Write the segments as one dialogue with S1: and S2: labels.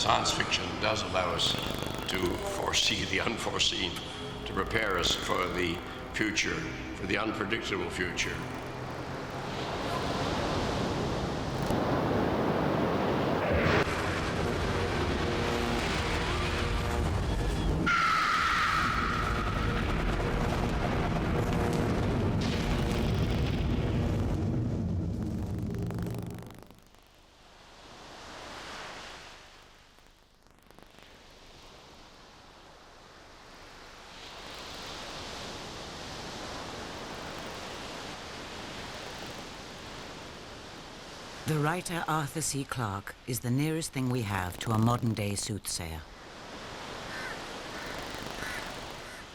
S1: Science fiction does allow us to foresee the unforeseen, to prepare us for the future, for the unpredictable future.
S2: The writer Arthur C. Clarke is the nearest thing we have to a modern-day soothsayer.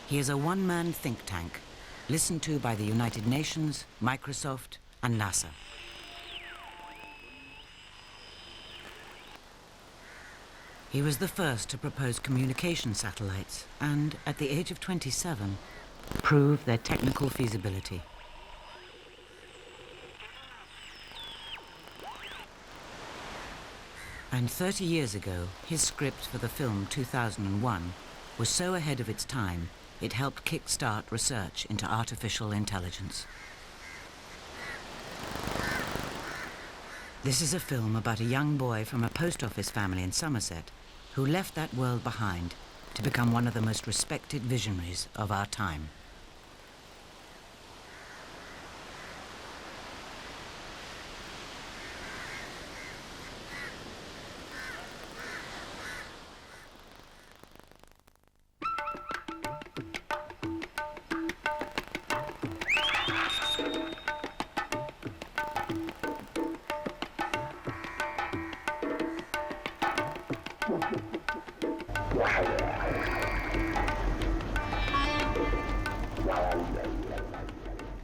S2: He is a one-man think tank, listened to by the United Nations, Microsoft, and NASA. He was the first to propose communication satellites and, at the age of 27, prove their technical feasibility. And 30 years ago, his script for the film 2001 was so ahead of its time, it helped kick-start research into artificial intelligence. This is a film about a young boy from a post office family in Somerset who left that world behind to become one of the most respected visionaries of our time.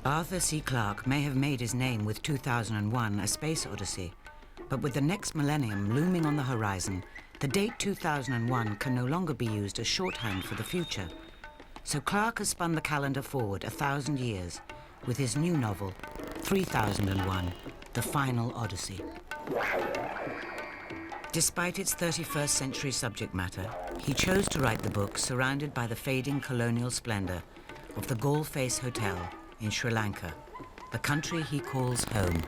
S2: Arthur C. Clarke may have made his name with 2001: A Space Odyssey, but with the next millennium looming on the horizon, the date 2001 can no longer be used as shorthand for the future. So Clarke has spun the calendar forward 1,000 years with his new novel, 3001: The Final Odyssey. Despite its 31st century subject matter, he chose to write the book surrounded by the fading colonial splendor of the Galle Face Hotel in Sri Lanka, the country he calls home.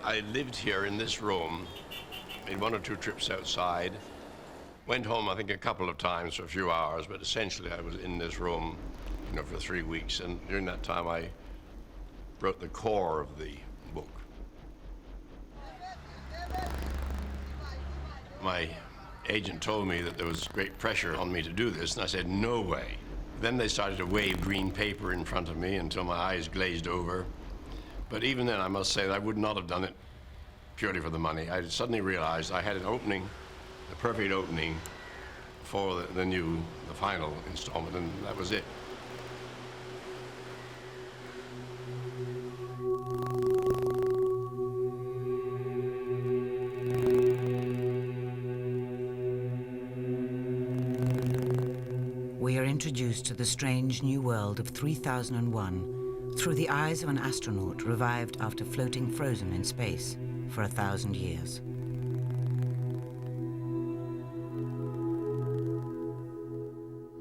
S1: I lived here in this room, made one or two trips outside, went home I think a couple of times for a few hours, but essentially I was in this room, for 3 weeks, and during that time I wrote the core of the book. My agent told me that there was great pressure on me to do this, and I said, no way. Then they started to wave green paper in front of me until my eyes glazed over. But even then, I must say that I would not have done it purely for the money. I suddenly realized I had an opening, a perfect opening for the final installment, and that was it.
S2: We are introduced to the strange new world of 3001 through the eyes of an astronaut revived after floating frozen in space for 1,000 years.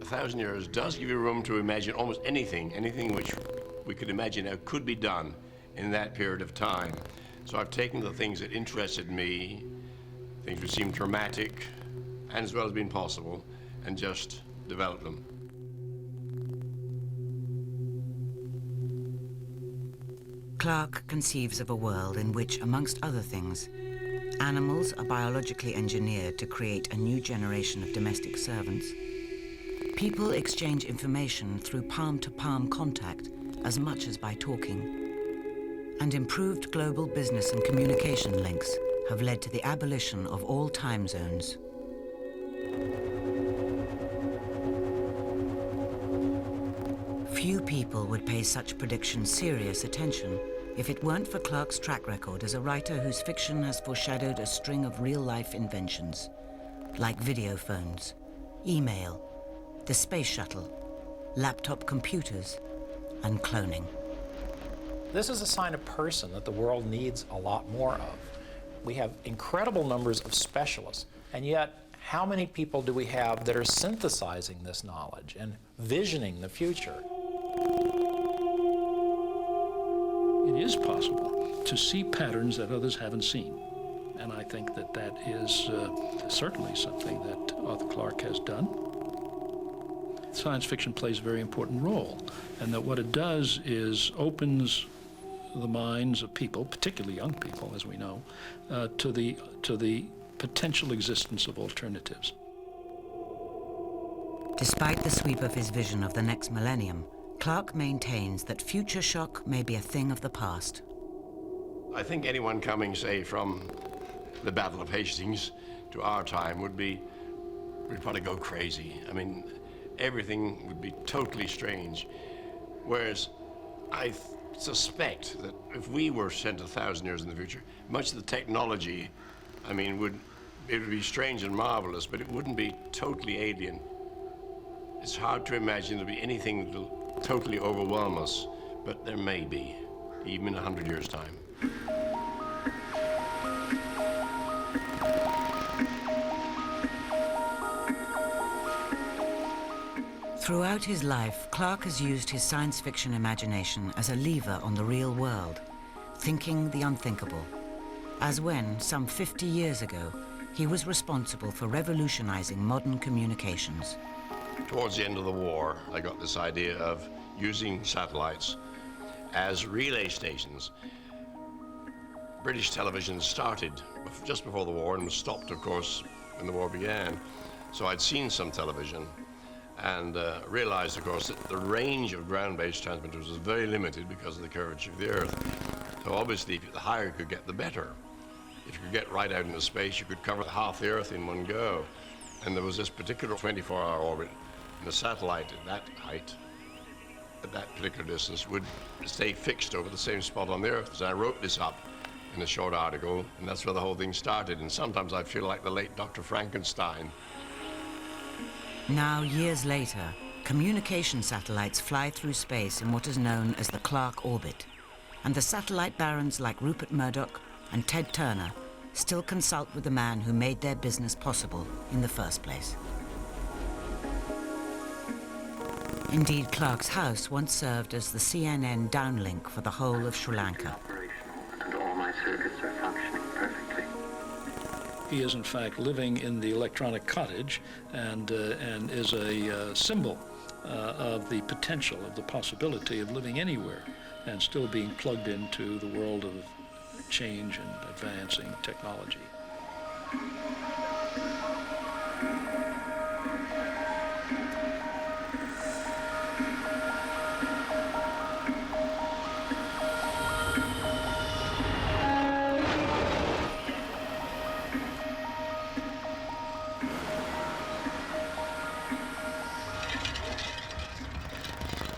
S1: A 1,000 years does give you room to imagine almost anything which we could imagine now could be done in that period of time. So I've taken the things that interested me, things which seemed dramatic and as well as being possible, and just developed them.
S2: Clarke conceives of a world in which, amongst other things, animals are biologically engineered to create a new generation of domestic servants. People exchange information through palm-to-palm contact as much as by talking. And improved global business and communication links have led to the abolition of all time zones. Few people would pay such predictions serious attention if it weren't for Clarke's track record as a writer whose fiction has foreshadowed a string of real-life inventions, like video phones, email, the space shuttle, laptop computers, and cloning.
S3: This is a sign of person that the world needs a lot more of. We have incredible numbers of specialists, and yet how many people do we have that are synthesizing this knowledge and visioning the future?
S4: It is possible to see patterns that others haven't seen. And I think that that is certainly something that Arthur Clarke has done. Science fiction plays a very important role, and that what it does is opens the minds of people, particularly young people, as we know, to the potential existence of alternatives.
S2: Despite the sweep of his vision of the next millennium, Clarke maintains that future shock may be a thing of the past.
S1: I think anyone coming, say, from the Battle of Hastings to our time would probably go crazy. I mean, everything would be totally strange. Whereas I suspect that if we were sent 1,000 years in the future, much of the technology, I mean, it would be strange and marvelous, but it wouldn't be totally alien. It's hard to imagine there'll be anything that'll totally overwhelm us, but there may be, even in 100 years' time.
S2: Throughout his life, Clarke has used his science fiction imagination as a lever on the real world, thinking the unthinkable. As when, some 50 years ago, he was responsible for revolutionizing modern communications.
S1: Towards the end of the war, I got this idea of using satellites as relay stations. British television started just before the war and was stopped, of course, when the war began. So I'd seen some television and realized, of course, that the range of ground-based transmitters was very limited because of the curvature of the Earth. So obviously, the higher you could get, the better. If you could get right out into space, you could cover half the Earth in one go. And there was this particular 24-hour orbit, and the satellite at that height, at that particular distance, would stay fixed over the same spot on the Earth. So I wrote this up in a short article, and that's where the whole thing started. And sometimes I feel like the late Dr. Frankenstein.
S2: Now, years later, communication satellites fly through space in what is known as the Clarke orbit, and the satellite barons like Rupert Murdoch and Ted Turner still consult with the man who made their business possible in the first place. Indeed, Clarke's house once served as the CNN downlink for the whole of Sri Lanka.
S5: And all my circuits are functioning perfectly.
S4: He is, in fact, living in the electronic cottage and is a symbol of the potential, of the possibility of living anywhere and still being plugged into the world of change and advancing technology.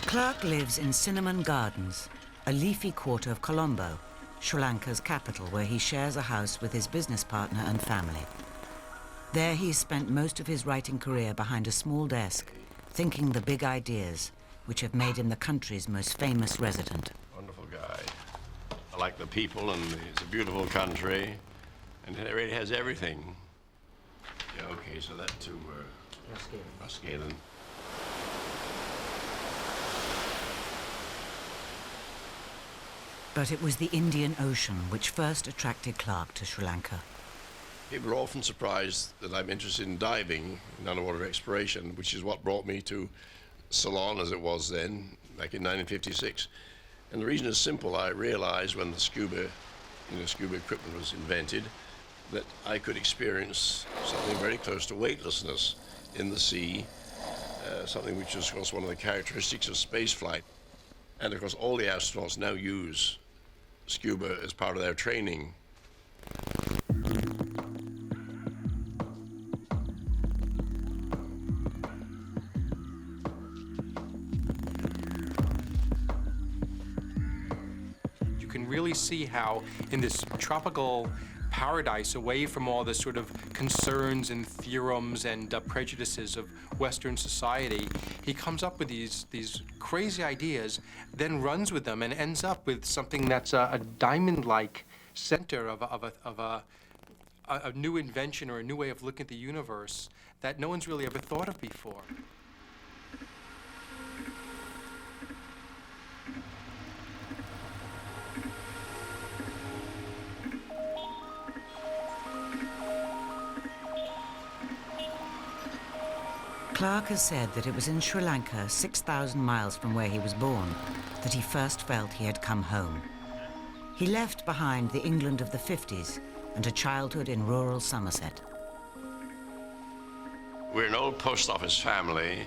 S2: Clarke lives in Cinnamon Gardens, a leafy quarter of Colombo, Sri Lanka's capital, where he shares a house with his business partner and family. There he's spent most of his writing career behind a small desk, thinking the big ideas, which have made him the country's most famous resident.
S1: Wonderful guy. I like the people, and it's a beautiful country, and it really has everything. Yeah, okay, so that to Rascalen.
S2: But it was the Indian Ocean which first attracted Clarke to Sri Lanka.
S1: People are often surprised that I'm interested in diving, in underwater exploration, which is what brought me to Ceylon as it was then, back in 1956. And the reason is simple. I realized when the scuba equipment was invented that I could experience something very close to weightlessness in the sea, something which is, of course, one of the characteristics of spaceflight. And, of course, all the astronauts now use scuba as part of their training.
S6: You can really see how in this tropical paradise, away from all the sort of concerns and theorems and prejudices of Western society, he comes up with these crazy ideas, then runs with them and ends up with something that's a diamond-like center of a new invention or a new way of looking at the universe that no one's really ever thought of before.
S2: Clarke has said that it was in Sri Lanka, 6,000 miles from where he was born, that he first felt he had come home. He left behind the England of the 50s and a childhood in rural Somerset.
S1: We're an old post office family.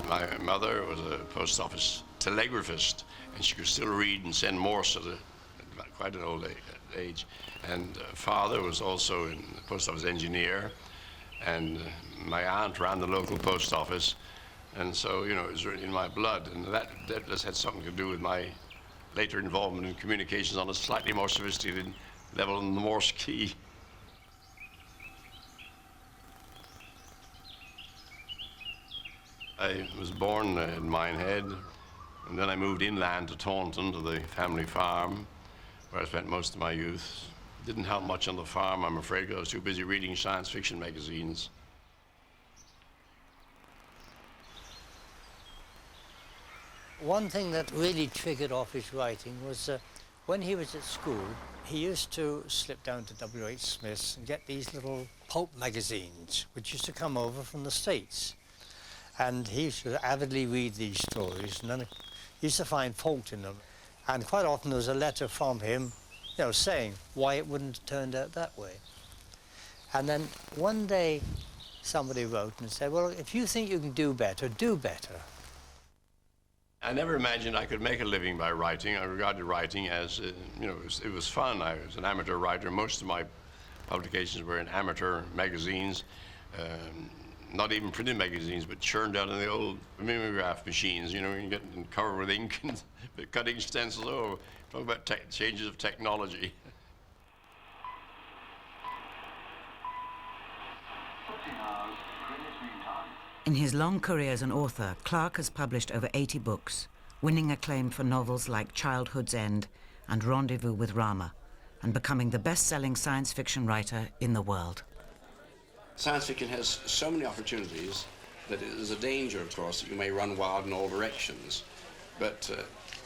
S1: My mother was a post office telegraphist, and she could still read and send Morse at quite an old age. And father was also a post office engineer, and my aunt ran the local post office, and so, you know, it was really in my blood, and that just had something to do with my later involvement in communications on a slightly more sophisticated level than the Morse key. I was born in Minehead, and then I moved inland to Taunton, to the family farm, where I spent most of my youth. Didn't help much on the farm, I'm afraid, because I was too busy reading science fiction magazines.
S7: One thing that really triggered off his writing was when he was at school, he used to slip down to W.H. Smith's and get these little pulp magazines, which used to come over from the States. And he used to avidly read these stories, and then he used to find fault in them. And quite often there was a letter from him, you know, saying why it wouldn't have turned out that way. And then one day somebody wrote and said, well, if you think you can do better, do better.
S1: I never imagined I could make a living by writing. I regarded writing as, you know, it was fun. I was an amateur writer. Most of my publications were in amateur magazines, not even printed magazines, but churned out in the old mimeograph machines. You know, you get covered with ink and cutting stencils. Oh, talk about changes of technology.
S2: In his long career as an author, Clarke has published over 80 books, winning acclaim for novels like Childhood's End and Rendezvous with Rama, and becoming the best-selling science fiction writer in the world.
S8: Science fiction has so many opportunities that there's a danger, of course, that you may run wild in all directions. But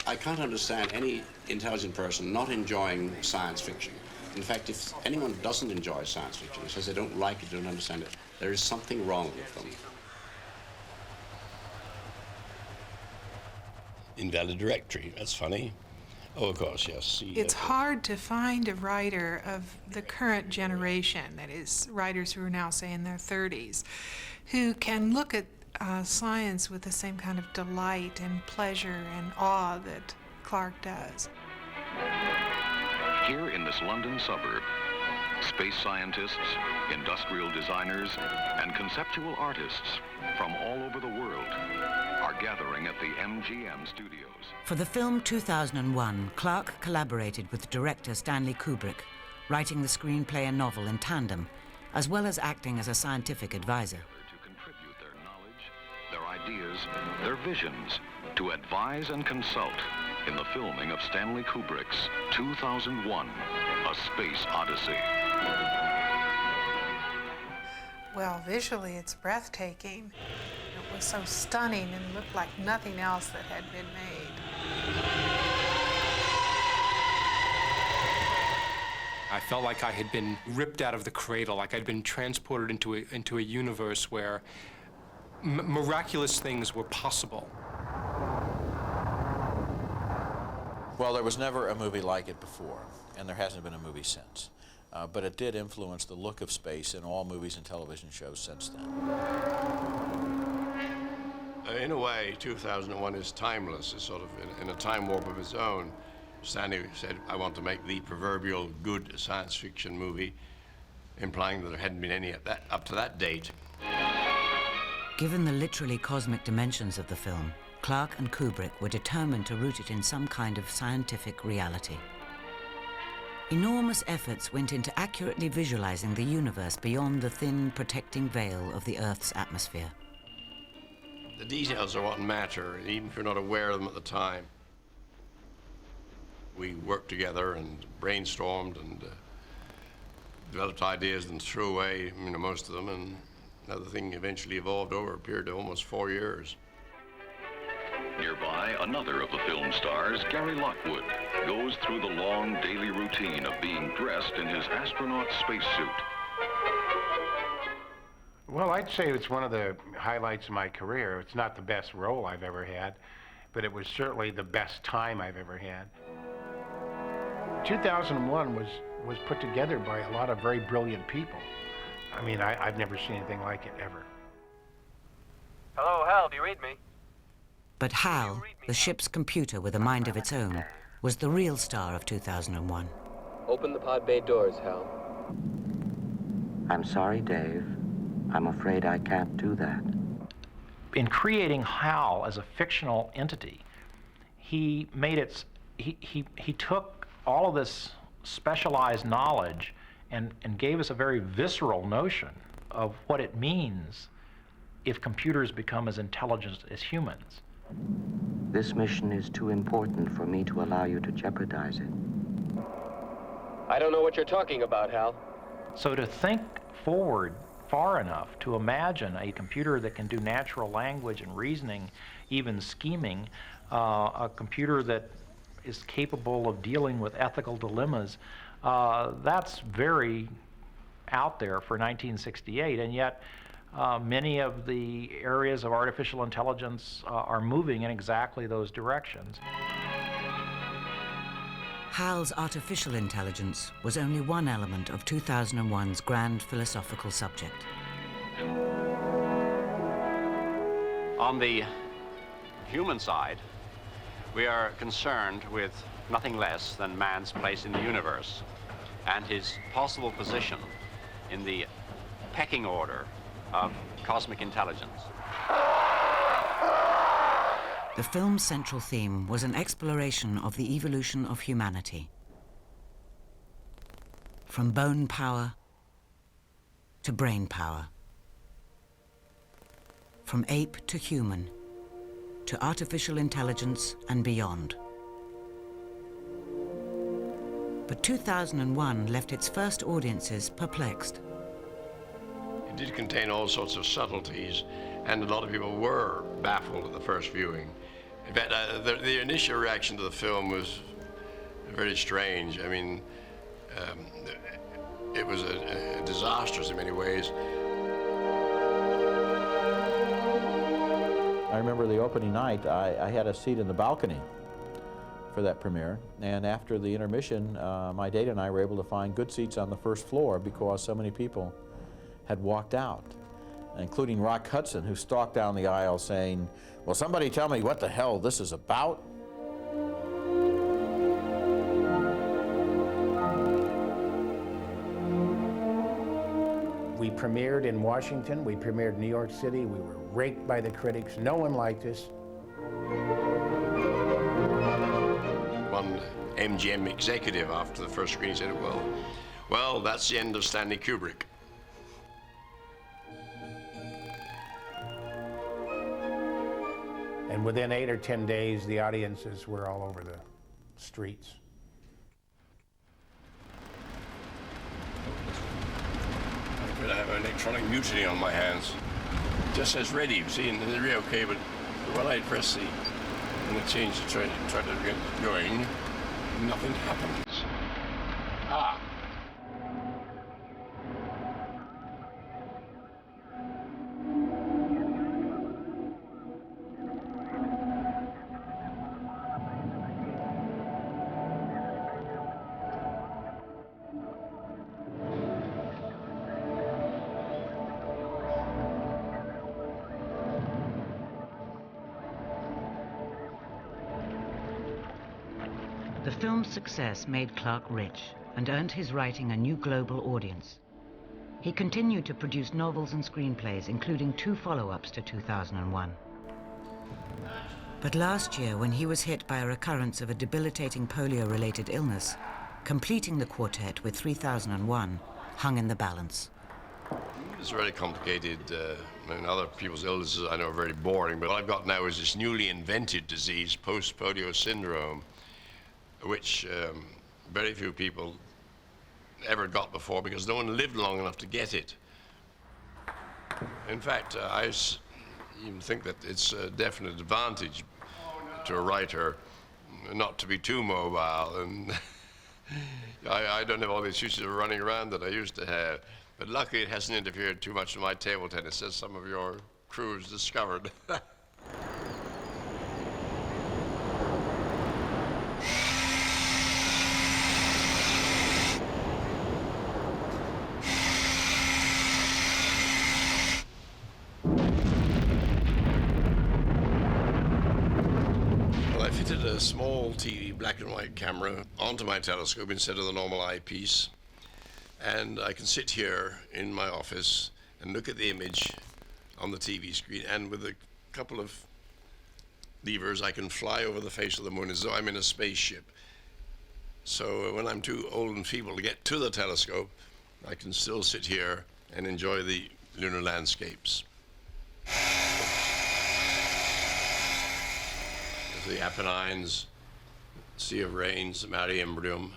S8: I can't understand any intelligent person not enjoying science fiction. In fact, if anyone doesn't enjoy science fiction, says they don't like it, don't understand it, there is something wrong with them.
S1: Invalid directory, that's funny. Oh, of course, yes.
S9: It's hard to find a writer of the current generation, that is, writers who are now, say, in their 30s, who can look at science with the same kind of delight and pleasure and awe that Clarke does.
S10: Here in this London suburb, space scientists, industrial designers, and conceptual artists from all over the world are gathering at the MGM studios.
S2: For the film 2001, Clarke collaborated with director Stanley Kubrick, writing the screenplay and novel in tandem, as well as acting as a scientific advisor.
S10: To contribute their knowledge, their ideas, their visions, to advise and consult in the filming of Stanley Kubrick's 2001, A Space Odyssey.
S9: Well, visually it's breathtaking. It was so stunning and looked like nothing else that had been made.
S6: I felt like I had been ripped out of the cradle, like I'd been transported into a universe where miraculous things were possible.
S11: Well, there was never a movie like it before, and there hasn't been a movie since. But it did influence the look of space in all movies and television shows since then.
S1: In a way, 2001 is timeless. It's sort of in a time warp of its own. Stanley said, I want to make the proverbial good science fiction movie, implying that there hadn't been any up to that date.
S2: Given the literally cosmic dimensions of the film, Clarke and Kubrick were determined to root it in some kind of scientific reality. Enormous efforts went into accurately visualizing the universe beyond the thin, protecting veil of the Earth's atmosphere.
S1: The details are what matter, even if you're not aware of them at the time. We worked together and brainstormed and developed ideas and threw away, most of them, and another thing eventually evolved over a period of almost 4 years.
S10: Nearby, another of the film stars, Gary Lockwood, goes through the long daily routine of being dressed in his astronaut spacesuit.
S12: Well, I'd say it's one of the highlights of my career. It's not the best role I've ever had, but it was certainly the best time I've ever had. 2001 was put together by a lot of very brilliant people. I mean, I've never seen anything like it, ever.
S13: Hello, Hal, do you read me?
S2: But Hal, the ship's computer with a mind of its own, was the real star of 2001.
S13: Open the pod bay doors, Hal.
S5: I'm sorry, Dave. I'm afraid I can't do that.
S3: In creating Hal as a fictional entity, he made it, he took all of this specialized knowledge and gave us a very visceral notion of what it means if computers become as intelligent as humans.
S5: This mission is too important for me to allow you to jeopardize it.
S13: I don't know what you're talking about, Hal.
S3: So to think forward far enough to imagine a computer that can do natural language and reasoning, even scheming, a computer that is capable of dealing with ethical dilemmas, that's very out there for 1968, and yet many of the areas of artificial intelligence are moving in exactly those directions.
S2: Hal's artificial intelligence was only one element of 2001's grand philosophical subject.
S14: On the human side, we are concerned with nothing less than man's place in the universe and his possible position in the pecking order of cosmic intelligence.
S2: The film's central theme was an exploration of the evolution of humanity. From bone power to brain power. From ape to human, to artificial intelligence and beyond. But 2001 left its first audiences perplexed.
S1: It did contain all sorts of subtleties, and a lot of people were baffled at the first viewing. In fact, the initial reaction to the film was very strange. I mean, it was disastrous in many ways.
S11: I remember the opening night, I had a seat in the balcony for that premiere, and after the intermission, my date and I were able to find good seats on the first floor because so many people had walked out, including Rock Hudson, who stalked down the aisle saying, "Will somebody tell me what the hell this is about?"
S12: We premiered in Washington, we premiered in New York City, we were raked by the critics, no one liked us.
S1: One MGM executive after the first screening said, well, that's the end of Stanley Kubrick.
S12: And within 8 or 10 days, the audiences were all over the streets.
S1: I'm going to have an electronic mutiny on my hands. It just says ready, you see, and it's really okay, but when I press and I change to try to get going, nothing happens. Ah.
S2: The film's success made Clarke rich and earned his writing a new global audience. He continued to produce novels and screenplays, including 2 follow-ups to 2001. But last year, when he was hit by a recurrence of a debilitating polio-related illness, completing the quartet with 3001 hung in the balance.
S1: It's very complicated. Other people's illnesses I know are very boring, but what I've got now is this newly invented disease, post-polio syndrome, which very few people ever got before because no one lived long enough to get it. In fact, even think that it's a definite advantage to a writer not to be too mobile, and I don't have all the excuses of running around that I used to have. But luckily it hasn't interfered too much with my table tennis, as some of your crews discovered. A small TV black and white camera onto my telescope instead of the normal eyepiece, and I can sit here in my office and look at the image on the TV screen, and with a couple of levers I can fly over the face of the moon as though I'm in a spaceship. So when I'm too old and feeble to get to the telescope, I can still sit here and enjoy the lunar landscapes. The Apennines, Sea of Rains, the Mare Imbrium.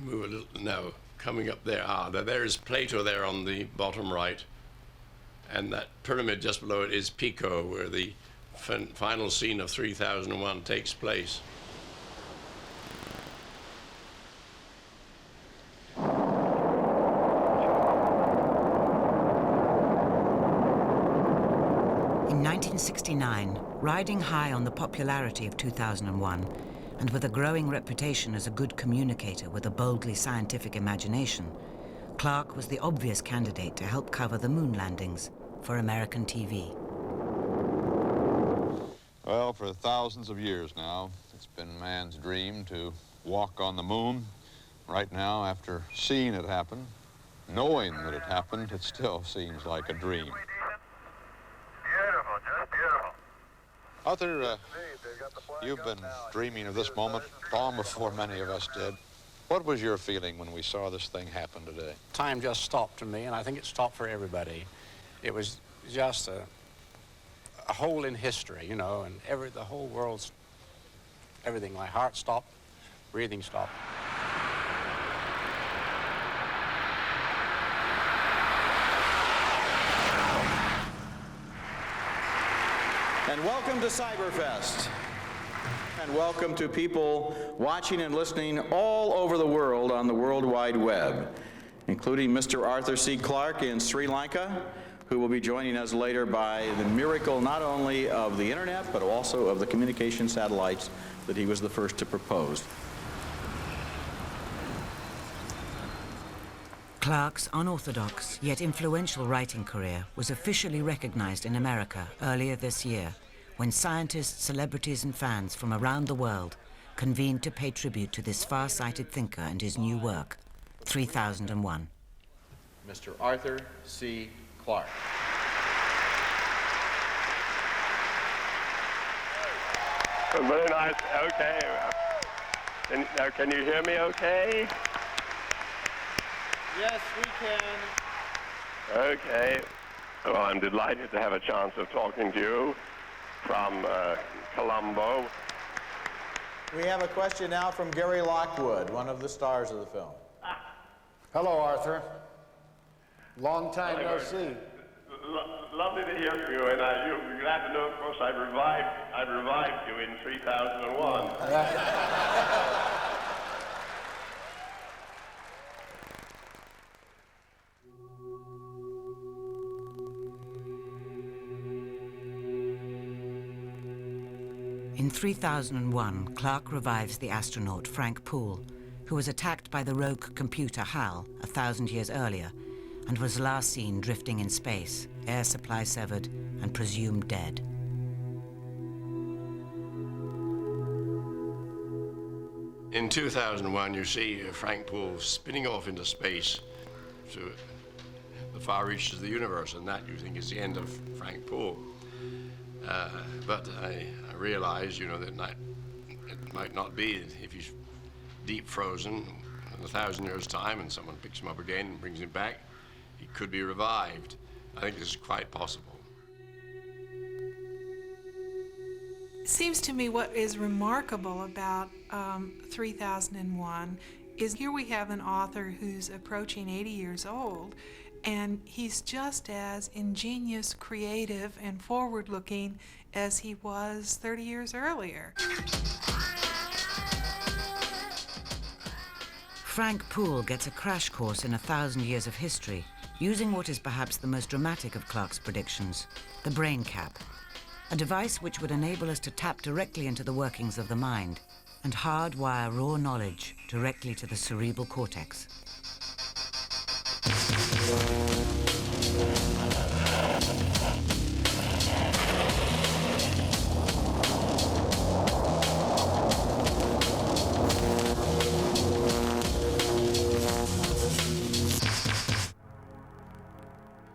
S1: Move a little now, coming up there. There is Plato there on the bottom right, and that pyramid just below it is Pico, where the final scene of 3001 takes place.
S2: In 1969, riding high on the popularity of 2001, and with a growing reputation as a good communicator with a boldly scientific imagination, Clarke was the obvious candidate to help cover the moon landings for American TV.
S15: Well, for thousands of years now, it's been man's dream to walk on the moon. Right now, after seeing it happen, knowing that it happened, it still seems like a dream. Arthur, you've been dreaming of this moment long before many of us did. What was your feeling when we saw this thing happen today?
S14: Time just stopped for me, and I think it stopped for everybody. It was just a hole in history, you know, and the whole world's, everything. My heart stopped, breathing stopped.
S11: And welcome to Cyberfest. And welcome to people watching and listening all over the world on the World Wide Web, including Mr. Arthur C. Clarke in Sri Lanka, who will be joining us later by the miracle not only of the internet, but also of the communication satellites that he was the first to propose.
S2: Clarke's unorthodox yet influential writing career was officially recognized in America earlier this year, when scientists, celebrities and fans from around the world convened to pay tribute to this far-sighted thinker and his new work, 3001.
S11: Mr. Arthur C. Clarke.
S16: Very nice. Okay. Now, can you hear me okay?
S11: Yes, we can.
S16: Okay. Well, I'm delighted to have a chance of talking to you from Colombo.
S11: We have a question now from Gary Lockwood, one of the stars of the film.
S17: Hello, Arthur. Long time no see.
S16: Lovely to hear from you, and you're glad to know, of course, I revived you in 3001.
S2: In 3001, Clarke revives the astronaut Frank Poole, who was attacked by the rogue computer HAL 1,000 years earlier and was last seen drifting in space, air supply severed and presumed dead.
S1: In 2001, you see Frank Poole spinning off into space to the far reaches of the universe, and that, you think, is the end of Frank Poole. But I realized, you know, that it might not be if he's deep frozen in 1,000 years' time and someone picks him up again and brings him back, he could be revived. I think this is quite possible.
S9: It seems to me what is remarkable about 3001 is here we have an author who's approaching 80 years old, and he's just as ingenious, creative, and forward-looking as he was 30 years earlier.
S2: Frank Poole gets a crash course in 1,000 years of history, using what is perhaps the most dramatic of Clarke's predictions, the brain cap, a device which would enable us to tap directly into the workings of the mind and hardwire raw knowledge directly to the cerebral cortex.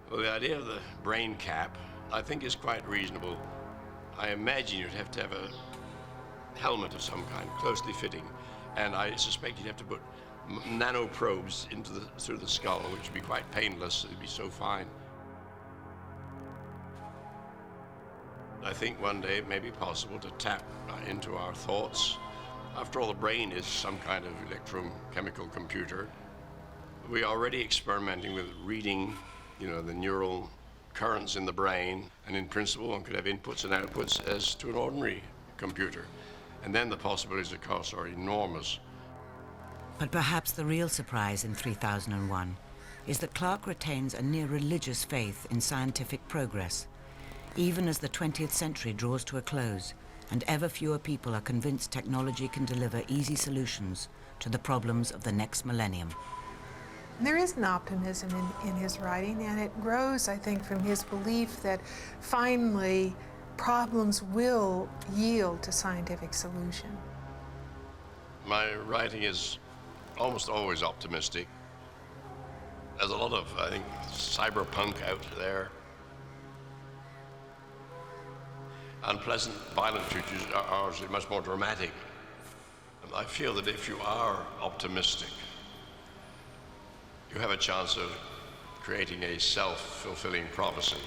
S1: Well, the idea of the brain cap, I think, is quite reasonable. I imagine you'd have to have a helmet of some kind, closely fitting, and I suspect you'd have to put nano probes through the skull, which would be quite painless. It'd be so fine. I think one day it may be possible to tap into our thoughts. After all, the brain is some kind of electrochemical computer. We're already experimenting with reading, the neural currents in the brain, and in principle one could have inputs and outputs as to an ordinary computer. And then the possibilities, of course, are enormous.
S2: But perhaps the real surprise in 3001 is that Clarke retains a near religious faith in scientific progress, even as the 20th century draws to a close and ever fewer people are convinced technology can deliver easy solutions to the problems of the next millennium.
S9: There is an optimism in his writing, and it grows, I think, from his belief that finally problems will yield to scientific solution.
S1: My writing is almost always optimistic. There's a lot of, I think, cyberpunk out there. Unpleasant, violent futures are much more dramatic. And I feel that if you are optimistic, you have a chance of creating a self-fulfilling prophecy.